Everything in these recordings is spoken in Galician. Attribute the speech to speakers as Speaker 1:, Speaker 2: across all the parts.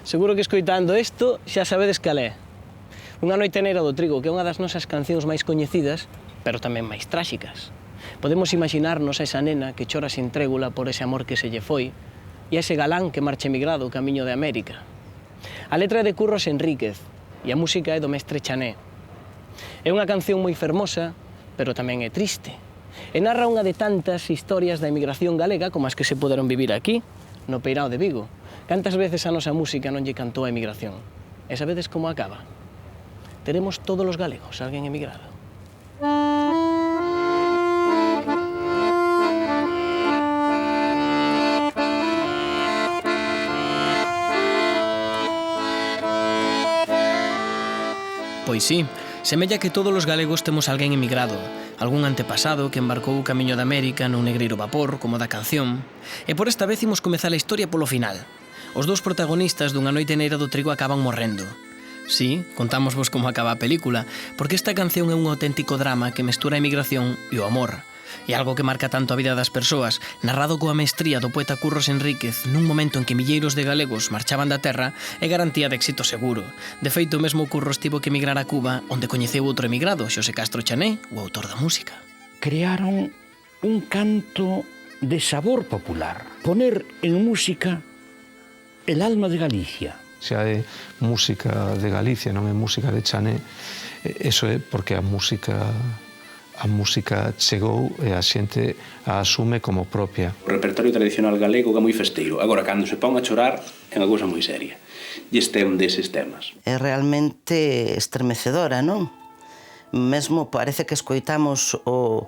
Speaker 1: Seguro que escoitando isto xa sabedes cal é. Unha noite negra do trigo, que é unha das nosas cancións máis coñecidas, pero tamén máis tráxicas. Podemos imaginarnos a esa nena que chora sin trégula por ese amor que se lle foi e a ese galán que marcha emigrado o camiño de América. A letra é de Curros Enríquez e a música é do mestre Chané. É unha canción moi fermosa, pero tamén é triste. E narra unha de tantas historias da emigración galega como as que se poderon vivir aquí, no Peirao de Vigo. Cantas veces a nosa música non lle cantou a emigración? E sabedes como acaba? Teremos todos os galegos alguén emigrado. Pois sí, semella que todos os galegos temos alguén emigrado, algún antepasado que embarcou o camiño de América nun negreiro vapor, como da canción. E por esta vez imos comezar a historia polo final. Os dous protagonistas dunha noite negra do trigo acaban morrendo. Sí, contámosvos como acaba a película, porque esta canción é un auténtico drama que mestura a emigración e o amor. E algo que marca tanto a vida das persoas, narrado coa mestría do poeta Curros Enríquez nun momento en que milleiros de galegos marchaban da terra, é garantía de éxito seguro. De feito, o mesmo Curros tivo que emigrar a Cuba, onde coñeceu outro emigrado, Xosé Castro Chané, o autor da música.
Speaker 2: Crearon un canto de sabor popular. Poner en música el alma de Galicia.
Speaker 3: Se é música de Galicia, non é música de Chané, eso é porque a música chegou e a xente a asume como propia.
Speaker 4: O repertorio tradicional galego é moi festeiro. Agora, cando se pon a chorar, é unha cousa moi seria. E este é un deses temas.
Speaker 5: É realmente estremecedora, non? Mesmo parece que escoitamos o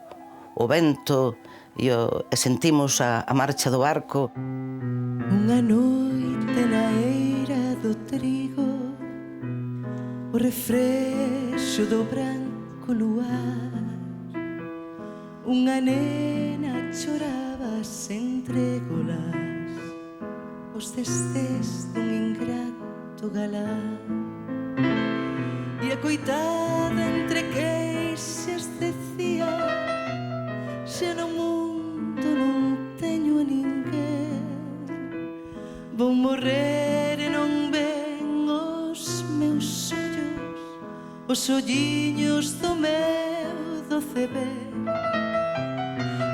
Speaker 5: vento e sentimos a marcha do barco.
Speaker 6: Unha noite na eira do trigo, o refrexo do branco luar, unha nena choraba sen trégolas os destés dun ingrato galán. E a coitada entre queixas decía: xa no mundo non teño a ninguén, vou morrer e non ven os meus ollos, os olliños do meu doce ben,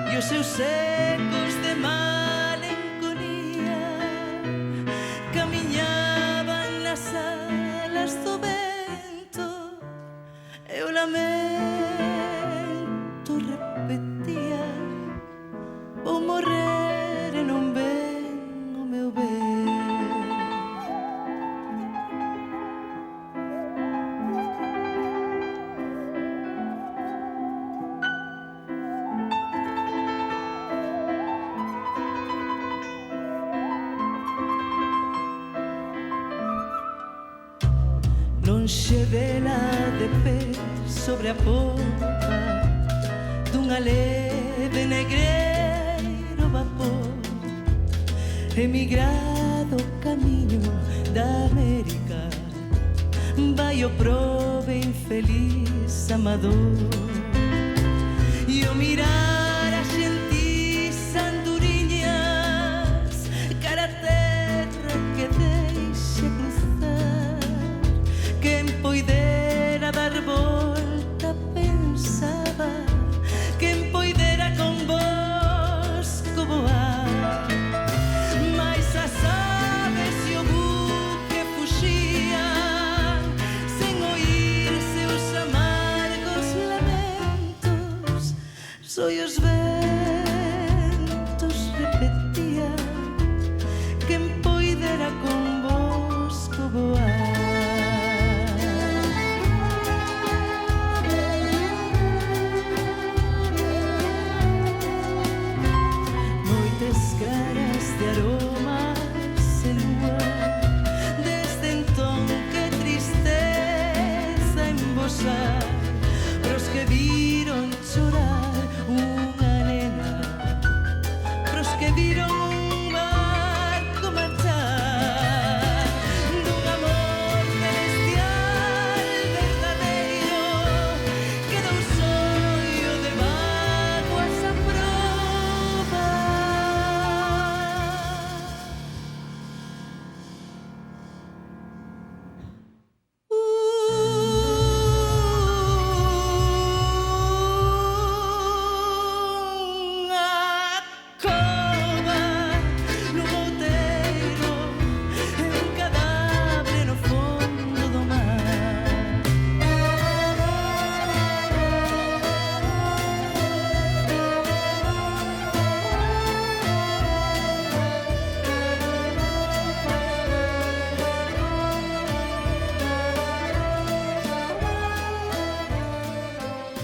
Speaker 6: e os seus ecos de malenconía camiñaban nas alas do vento, e o lamento repetía: vou morrer e non ven o meu ben. Non xe vela de pé sobre a popa dunha leve negreiro vapor, emigrado camiño da América, vai o prove infeliz amador. E o mirar as gentis anduriñas cara a terra que deixa cruzar, quen poidera dar volta pensaba, quen poidera con vosco voar, mais as aves e o buque fuxían sen oír seus amargos lamentos, soi os ventos repetían, quen poidera con vosco voar. Caras de aromas e lúa, desde entón que tristeza embosar, pros que viron chorar unha nena, pros que viron un barco marchar, dun amor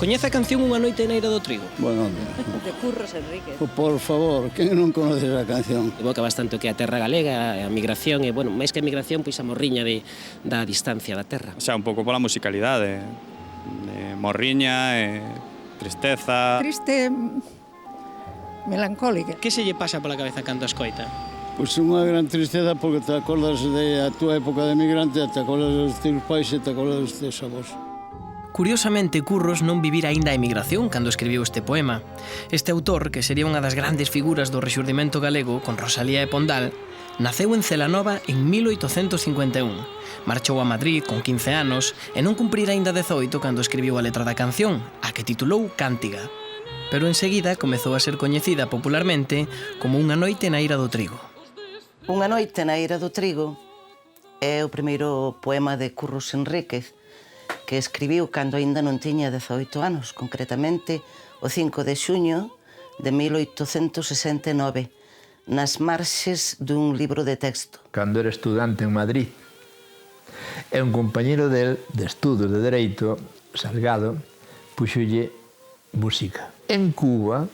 Speaker 1: Coñece a canción Unha noite na Eira do Trigo?
Speaker 7: Bueno,
Speaker 8: De Curros Enríquez.
Speaker 7: por favor, quen non conoce esa canción?
Speaker 9: Evoca bastante o que é a terra galega, a migración, e, bueno, máis que a migración, pois a morriña da distancia da terra.
Speaker 10: Xa, un pouco pola musicalidade, de morriña, tristeza...
Speaker 8: Triste, melancólica.
Speaker 1: Que se lle pasa pola cabeza cando a escoita?
Speaker 7: Pois unha gran tristeza porque te acordas da túa época de migrante, te acordas dos teus pais e te acordas dos teus avós.
Speaker 1: Curiosamente, Curros non vivira aínda a emigración cando escribiu este poema. Este autor, que sería unha das grandes figuras do rexurdimento galego con Rosalía e Pondal, naceu en Celanova en 1851. Marchou a Madrid con 15 anos e non cumprira aínda 18 cando escribiu a letra da canción, a que titulou Cántiga. Pero enseguida comezou a ser coñecida popularmente como Unha noite na Eira do Trigo.
Speaker 5: Unha noite na Eira do Trigo é o primeiro poema de Curros Enríquez que escribiu cando aínda non tiña 18 anos, concretamente o 5 de xuño de 1869, nas marxes dun libro de texto.
Speaker 11: Cando era estudante en Madrid, e un compañero del de estudos de Dereito, Salgado, puxolle música. En Cuba,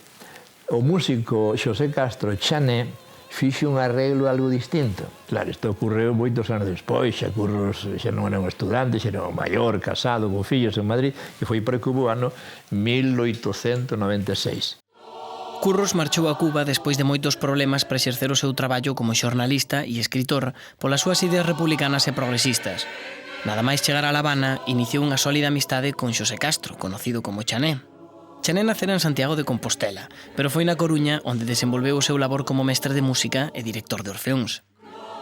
Speaker 11: o músico Xosé Castro Chané fixo un arreglo algo distinto. Claro, isto ocorreu moitos anos despois, xa Curros xa non era un estudante, xa era un maior, casado, con fillos en Madrid, e foi para Cuba o ano 1896.
Speaker 1: Curros marchou a Cuba despois de moitos problemas para exercer o seu traballo como xornalista e escritor polas súas ideas republicanas e progresistas. Nada máis chegar a La Habana, iniciou unha sólida amistade con Xosé Castro, conocido como Chané. Chané nacera en Santiago de Compostela, pero foi na Coruña onde desenvolveu o seu labor como mestre de música e director de orfeóns.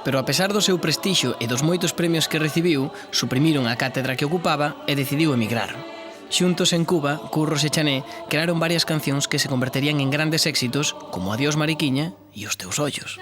Speaker 1: Pero a pesar do seu prestixio e dos moitos premios que recibiu, suprimiron a cátedra que ocupaba e decidiu emigrar. Xuntos en Cuba, Curros e Chané crearon varias cancións que se converterían en grandes éxitos como Adiós Mariquiña e Os teus ollos.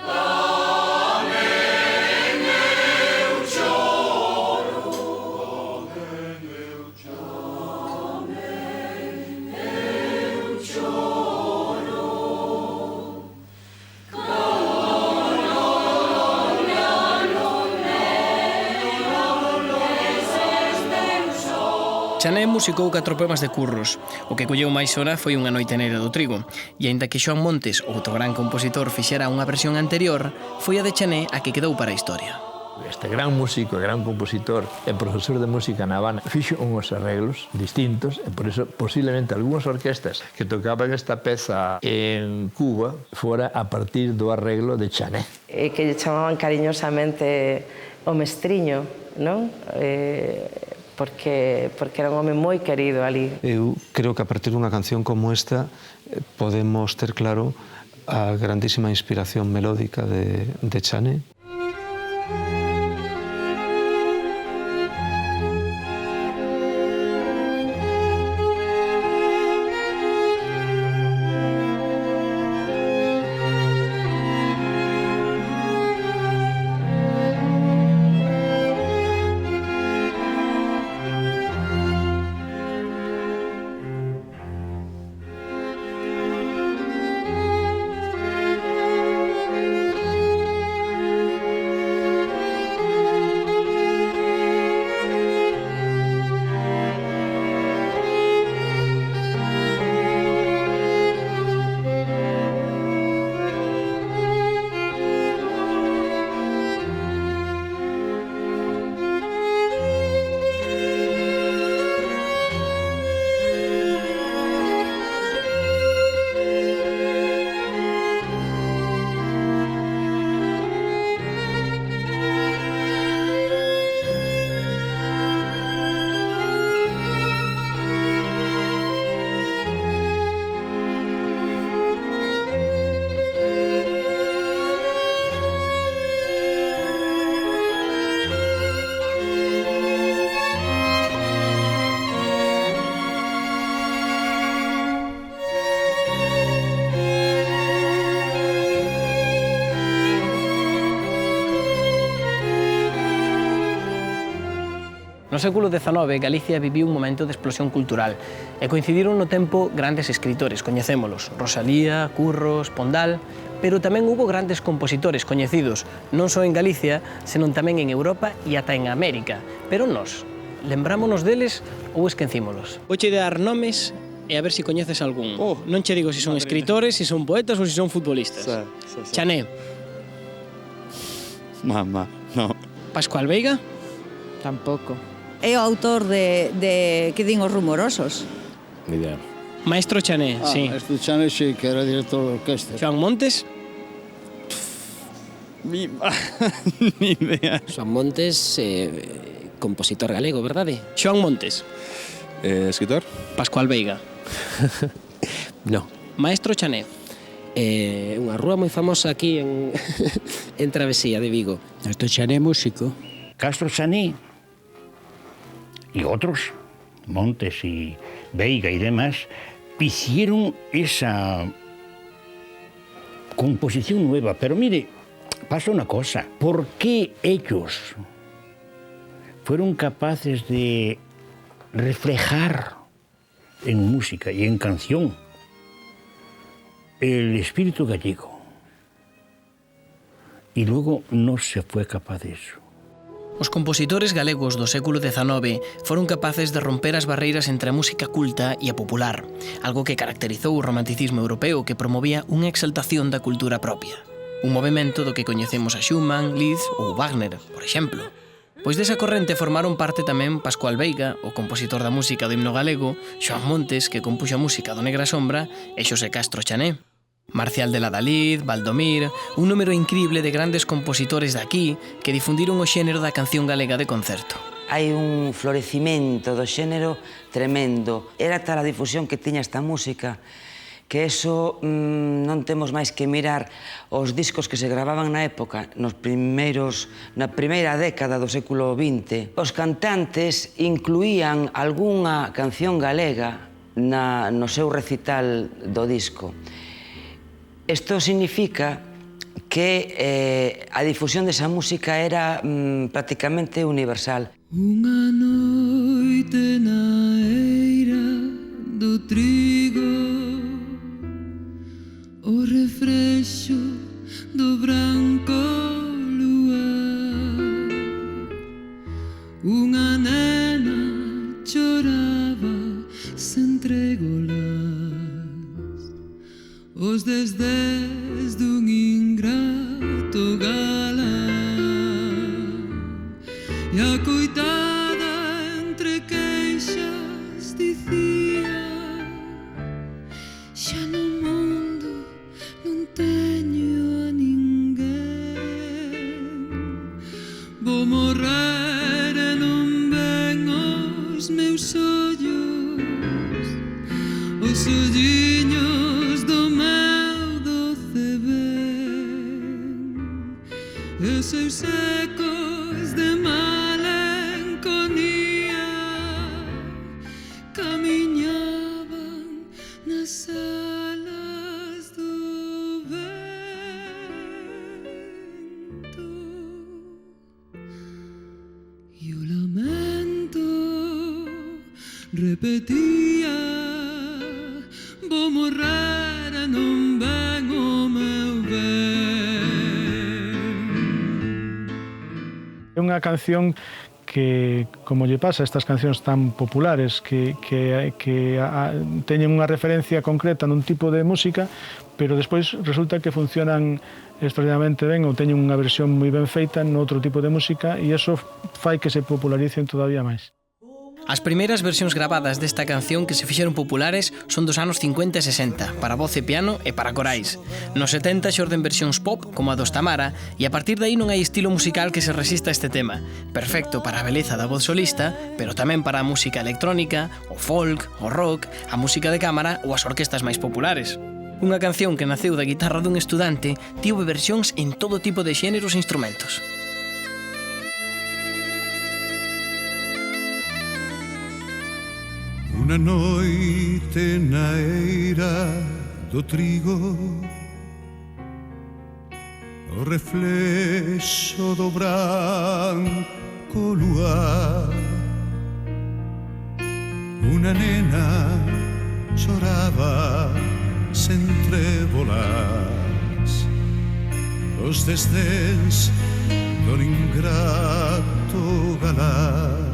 Speaker 1: Chané musicou 4 poemas de Curros. O que colleu máis hora foi Unha noite na Eira do Trigo. E aínda que Xoán Montes, outro gran compositor, fixera unha versión anterior, foi a de Chané a que quedou para a historia.
Speaker 11: Este gran músico, gran compositor e profesor de música na Habana fixo unhos arreglos distintos e por iso posiblemente algunhas orquestas que tocaban esta peza en Cuba fora a partir do arreglo de Chané.
Speaker 12: Que lle chamaban cariñosamente o mestriño, non? Porque era un home moi querido ali.
Speaker 3: Eu creo que a partir dunha canción como esta podemos ter claro a grandísima inspiración melódica de Chané.
Speaker 1: No século XIX, Galicia viviu un momento de explosión cultural e coincidiron no tempo grandes escritores, coñecémolos, Rosalía, Curros, Pondal, pero tamén hubo grandes compositores coñecidos, non só en Galicia, senón tamén en Europa e ata en América. Pero nós lembrámonos deles ou esquecímolos? Vouche dar nomes e a ver se coñeces algún. Non che digo se son escritores, se son poetas ou se son futbolistas. Chané.
Speaker 10: Mamá, no.
Speaker 1: Pascual Veiga.
Speaker 8: Tampouco. É o autor de que din os rumorosos.
Speaker 10: Ni idea.
Speaker 1: Maestro Chané, sí.
Speaker 7: Maestro Chané, sí, que era director da orquesta.
Speaker 1: Joan Montes.
Speaker 10: Ni idea.
Speaker 9: Joan Montes, compositor galego, verdade?
Speaker 1: Joan Montes.
Speaker 10: Escritor?
Speaker 1: Pascual Veiga.
Speaker 9: No.
Speaker 1: Maestro Chané.
Speaker 9: Unha rúa moi famosa aquí en Travesía de Vigo.
Speaker 2: Maestro Chané, músico. Castro Chané y otros, Montes y Veiga y demás, hicieron esa composición nueva. Pero mire, pasa una cosa. ¿Por qué ellos fueron capaces de reflejar en música y en canción el espíritu gallego? Y luego no se fue capaz de eso.
Speaker 1: Os compositores galegos do século XIX foron capaces de romper as barreiras entre a música culta e a popular, algo que caracterizou o romanticismo europeo que promovía unha exaltación da cultura propia. Un movimento do que coñecemos a Schumann, Liszt ou Wagner, por exemplo. Pois desa corrente formaron parte tamén Pascual Veiga, o compositor da música do himno galego, Joan Montes, que compuxo a música do Negra Sombra, e Xosé Castro Chané. Marcial de la Dalid, Valdomir, un número incrible de grandes compositores de aquí que difundiron o xénero da canción galega de concerto.
Speaker 13: Hai un florecimento do xénero tremendo. Era tal a difusión que tiña esta música que eso non temos máis que mirar os discos que se gravaban na época, na primeira década do século XX. Os cantantes incluían algunha canción galega no seu recital do disco. Isto significa que a difusión desa música era prácticamente universal.
Speaker 6: Unha noite na eira do trigo, o refrexo do branco luar, unha nena choraba sen trégolas, os desdés dun ingrato galán, e a coitada entre queixas dicía: xa no mundo non teño a ninguén, vou morrer e non ven os meus ollos, os olliños do meu doce ben, e os seus ecos de malenconía camiñaban nas alas do vento, e o lamento repetía: vou morrer e non ven o meu ben.
Speaker 14: É unha canción que, como lle pasa a estas cancións tan populares, que teñen unha referencia concreta nun tipo de música, pero despois resulta que funcionan extraordinariamente ben ou teñen unha versión moi ben feita noutro tipo de música, e iso fai que se popularicen todavía máis.
Speaker 1: As primeiras versións gravadas desta canción que se fixeron populares son dos anos 50 e 60, para voz e piano e para corais. Nos 70 xorden versións pop, como a dos Tamara, e a partir de aí non hai estilo musical que se resista a este tema. Perfecto para a beleza da voz solista, pero tamén para a música electrónica, o folk, o rock, a música de cámara ou as orquestas máis populares. Unha canción que naceu da guitarra dun estudante tivo versións en todo tipo de xéneros e instrumentos.
Speaker 15: Unha noite na eira do trigo, o reflexo do branco luar, unha nena choraba sen trébolas, os desdéns do ingrato galán,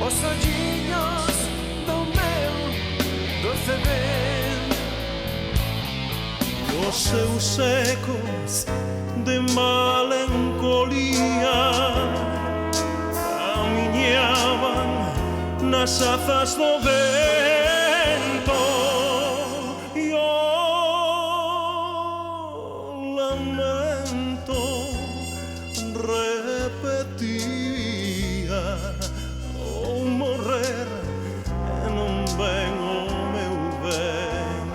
Speaker 6: os olliños do meu doce ben.
Speaker 15: Os seus ecos de melancolía camiñaban nas azas do vento e o lamento repetía ou morrer e non ven o meu ben.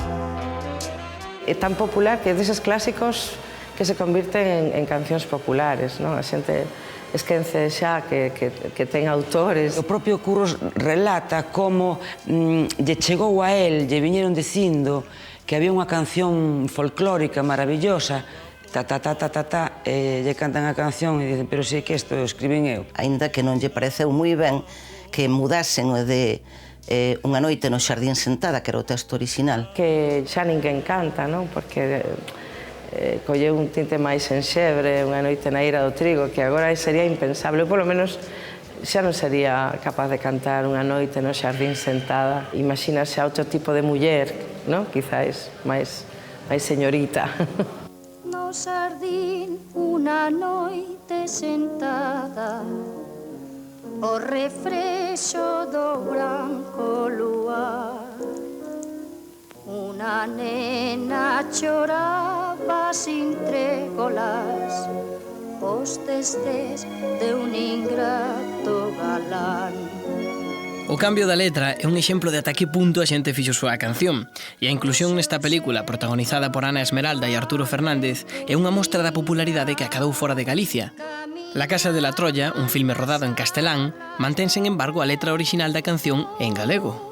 Speaker 12: É tan popular que é deses clásicos que se convirten en cancións populares, non? A xente esquece xa que ten autores.
Speaker 13: O propio Curros relata como lle chegou a él, lle viñeron dicindo que había unha canción folclórica maravillosa, ta, lle cantan a canción e dicen, pero si que isto escribín eu.
Speaker 5: Aínda que non lle pareceu moi ben que mudasen o de Unha noite no xardín sentada, que era o texto original.
Speaker 12: Que xa ninguén canta, non? Porque colleu un tinte máis enxebre, Unha noite na eira do trigo, que agora sería impensable. Eu, polo menos, xa non sería capaz de cantar Unha noite no xardín sentada. Imagínase a outro tipo de muller, non? Quizás máis señorita.
Speaker 16: No xardín unha noite sentada, o refrexo do branco luar, unha nena choraba sin trégolas os testes de un ingrato galán.
Speaker 1: O cambio da letra é un exemplo de ata que punto a xente fixo súa canción, e a inclusión nesta película protagonizada por Ana Esmeralda e Arturo Fernández é unha mostra da popularidade que acadou fora de Galicia. La Casa de la Troya, un filme rodado en castelán, mantén, sen embargo, a letra original da canción en galego.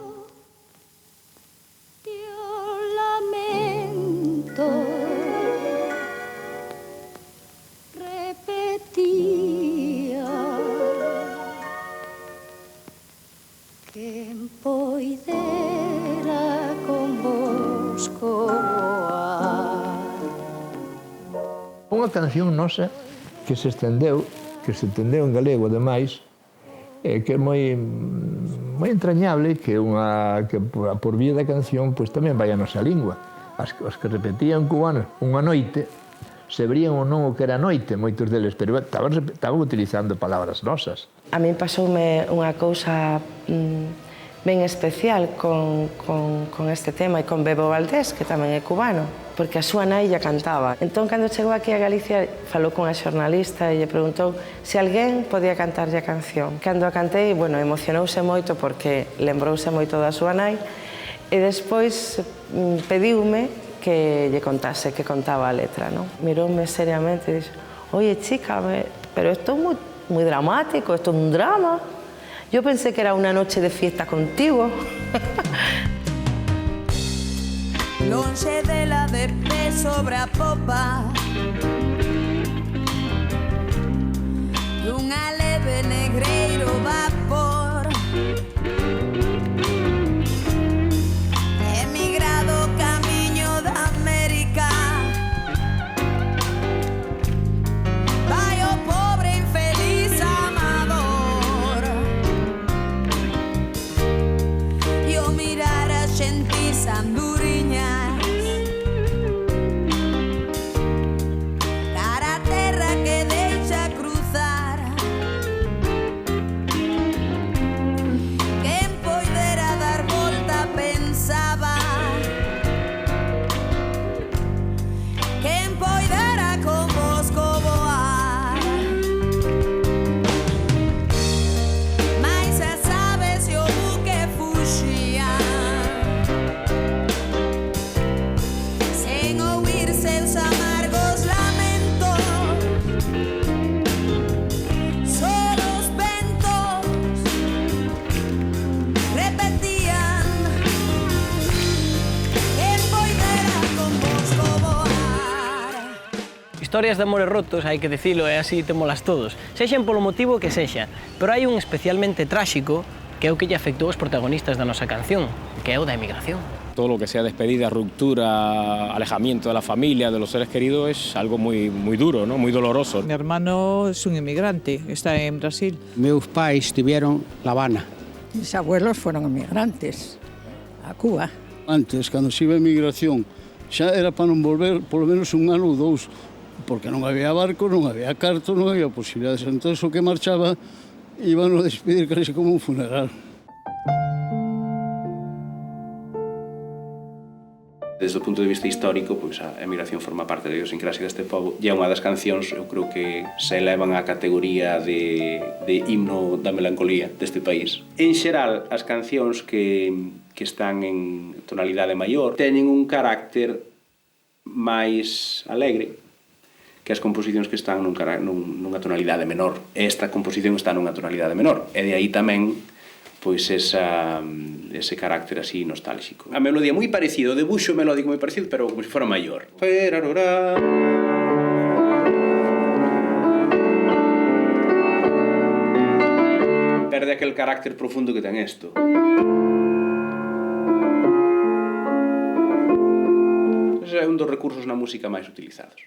Speaker 16: Repetía quen poidera convosco voar.
Speaker 11: Unha canción nosa que se estendeu en galego, ademais, que é moi entrañable, que por vía da canción tamén vai a nosa lingua. Os que repetían cubanos unha noite, sabrían ou non o que era noite, moitos deles, pero estaban utilizando palabras nosas.
Speaker 12: A min pasoume unha cousa ben especial con este tema e con Bebo Valdés, que tamén é cubano, porque a súa nai lla cantaba. Entón, cando chegou aquí a Galicia, falou con a xornalista e lle preguntou se alguén podía cantarlle a canción. Cando a cantei, emocionouse moito porque lembrouse moito da súa nai e despois pediume que lle contase, que contaba a letra, non? Miroume seriamente e dixo, oye, chica, pero isto é moi dramático, isto é un drama. Yo pensé que era una noche de fiesta contigo.
Speaker 6: Lonxe dela de pé sobre a popa, unha leve negreiro vapor, emigrado camiño da América, vai o pobre infeliz amador, e o mirar a xentis anduriña,
Speaker 1: Historias de amores rotos, hai que dicilo, e así témolas todos, sexan polo motivo que sexa, pero hai un especialmente tráxico que é o que lle afectou aos protagonistas da nosa canción, que é o da emigración.
Speaker 17: Todo lo que sea despedida, ruptura, alejamiento de la familia, de los seres queridos, es algo muy duro, ¿no? Muy doloroso.
Speaker 18: Mi hermano es un inmigrante, está en Brasil.
Speaker 19: Meus pais tiveron La Habana
Speaker 18: Mis abuelos fueron emigrantes a Cuba.
Speaker 7: Antes, cando se iba a emigración, xa era para non volver polo menos un ano ou dous, porque non había barcos, non había cartos, non había posibilidades. Entón, o que marchaba, iban a despedir casi como un funeral.
Speaker 4: Desde o punto de vista histórico, pois a emigración forma parte da idiosincrasia deste pobo e é unha das cancións, eu creo que se elevan á categoría de himno da melancolía deste país. En xeral, as cancións que están en tonalidade maior teñen un carácter máis alegre que as composicións que están nunha tonalidade menor. Esta composición está nunha tonalidade menor e de aí tamén pois ese carácter así nostálxico. A melodía moi parecido, o debuxo melódico moi parecido, pero como se fora maior. Perde aquel carácter profundo que ten isto. Ese é un dos recursos na música máis utilizados.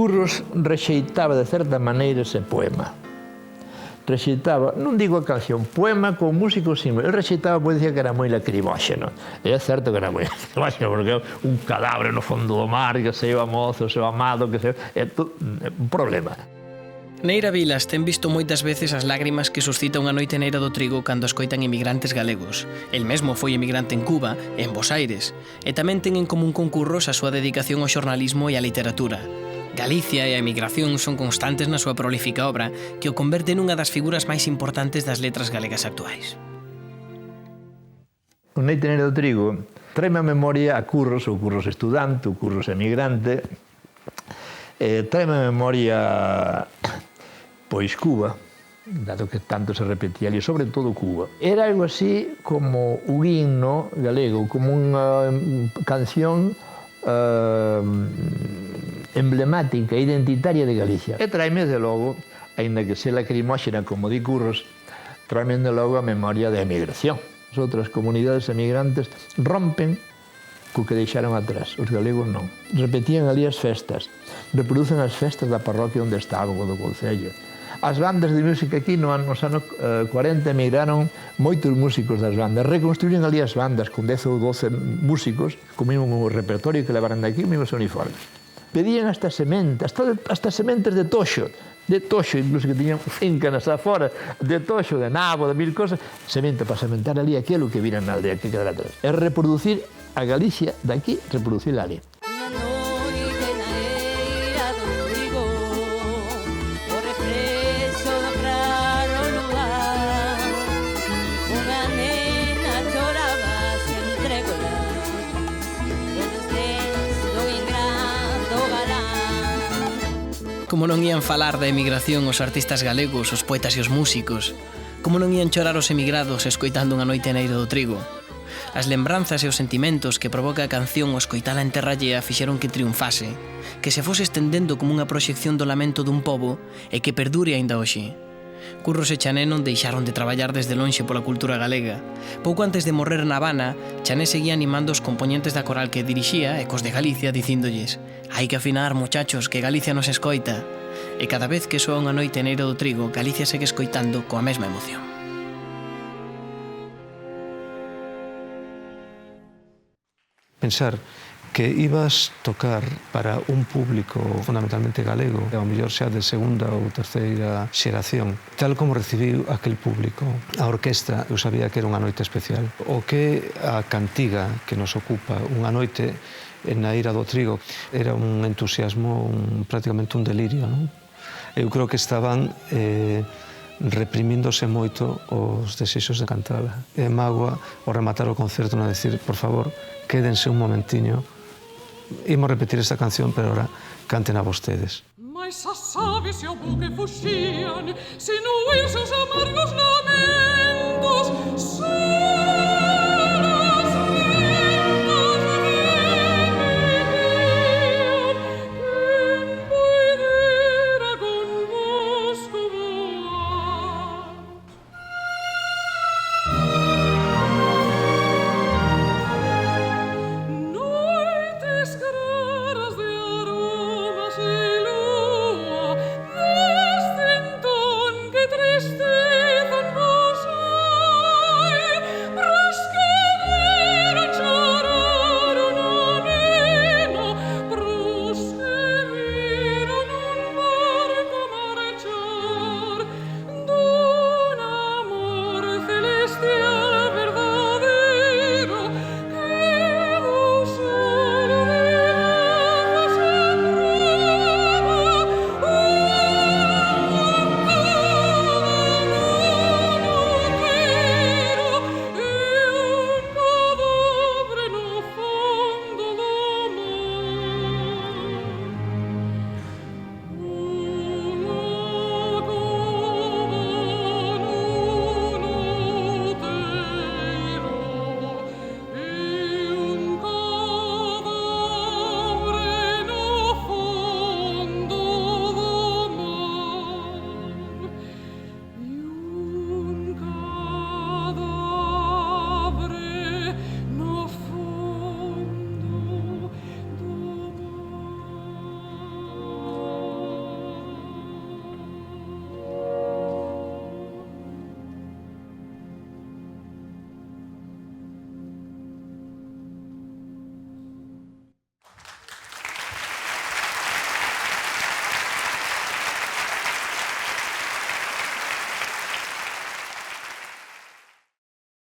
Speaker 11: Curros rexeitaba de certa maneira ese poema. Rexeitaba, non digo a canción, poema con músicos sin... Ele rexeitaba porque dicía que era moi lacrimóxeno. E é certo que era moi lacrimóxeno, porque é un cadáver no fondo do mar, que se iba mozo, se iba amado, que se... É un problema.
Speaker 1: Neira Vilas ten visto moitas veces as lágrimas que suscita unha noite neira do trigo cando escoitan inmigrantes galegos. El mesmo foi emigrante en Cuba e en Bos Aires, e tamén ten en común con Curros a súa dedicación ao xornalismo e á literatura. Galicia e a emigración son constantes na súa prolífica obra que o converte nunha das figuras máis importantes das letras galegas actuais.
Speaker 11: O Noite neira do trigo traeme a memoria a Curros, o Curros estudante, o Curros emigrante, traeme a memoria pois Cuba, dado que tanto se repetía ali, sobre todo Cuba. Era algo así como un himno galego, como unha canción emblemática, identitaria de Galicia. E traime, de logo, aínda que se lacrimóxena, como di Curros, traime, de logo, a memoria da emigración. As outras comunidades emigrantes rompen co que deixaron atrás. Os galegos non. Repetían ali as festas. Reproducen as festas da parroquia onde estaban, o do concello. As bandas de música aquí nos anos 40 emigraron moitos músicos das bandas. Reconstruían ali as bandas con 10 ou 12 músicos, co mesmo repertorio que levaran daqui, os mesmos uniformes. Pedían hasta sementes, hasta sementes de toxo, incluso que tiñan finca nas aforas, de toxo, de nabo, de mil cosas, semente para sementar ali aquilo que viran na aldea que quedara atrás. É reproducir a Galicia daqui, reproducirla ali.
Speaker 1: Como non ían falar da emigración os artistas galegos, os poetas e os músicos? Como non ían chorar os emigrados escoitando Unha noite na Eira do Trigo? As lembranzas e os sentimentos que provoca a canción ao escoitala en terra allea fixeron que triunfase, que se fose estendendo como unha proxección do lamento dun pobo e que perdure aínda hoxe. Curros e Chané non deixaron de traballar desde lonxe pola cultura galega. Pouco antes de morrer na Habana, Chané seguía animando os compoñentes da coral que dirixía, Ecos de Galicia, dicíndolles: hai que afinar, muchachos, que Galicia nos escoita. E cada vez que soa Unha noite na Eira do Trigo, Galicia segue escoitando coa mesma emoción.
Speaker 3: Pensar que ibas tocar para un público fundamentalmente galego, ao mellor xa de segunda ou terceira xeración, tal como recibiu aquel público. A orquesta, eu sabía que era unha noite especial. O que a cantiga que nos ocupa, Unha noite na Eira do Trigo, era un entusiasmo, prácticamente un delirio, non? Eu creo que estaban reprimíndose moito os desexos de cantala. E mágoa ao rematar o concerto non decir, por favor, quédense un momentiño. Imos repetir esta canción, pero ahora canten a vostedes.
Speaker 19: Mais xa sabes se o buque fuxían, sin huir seus amargos lamentos,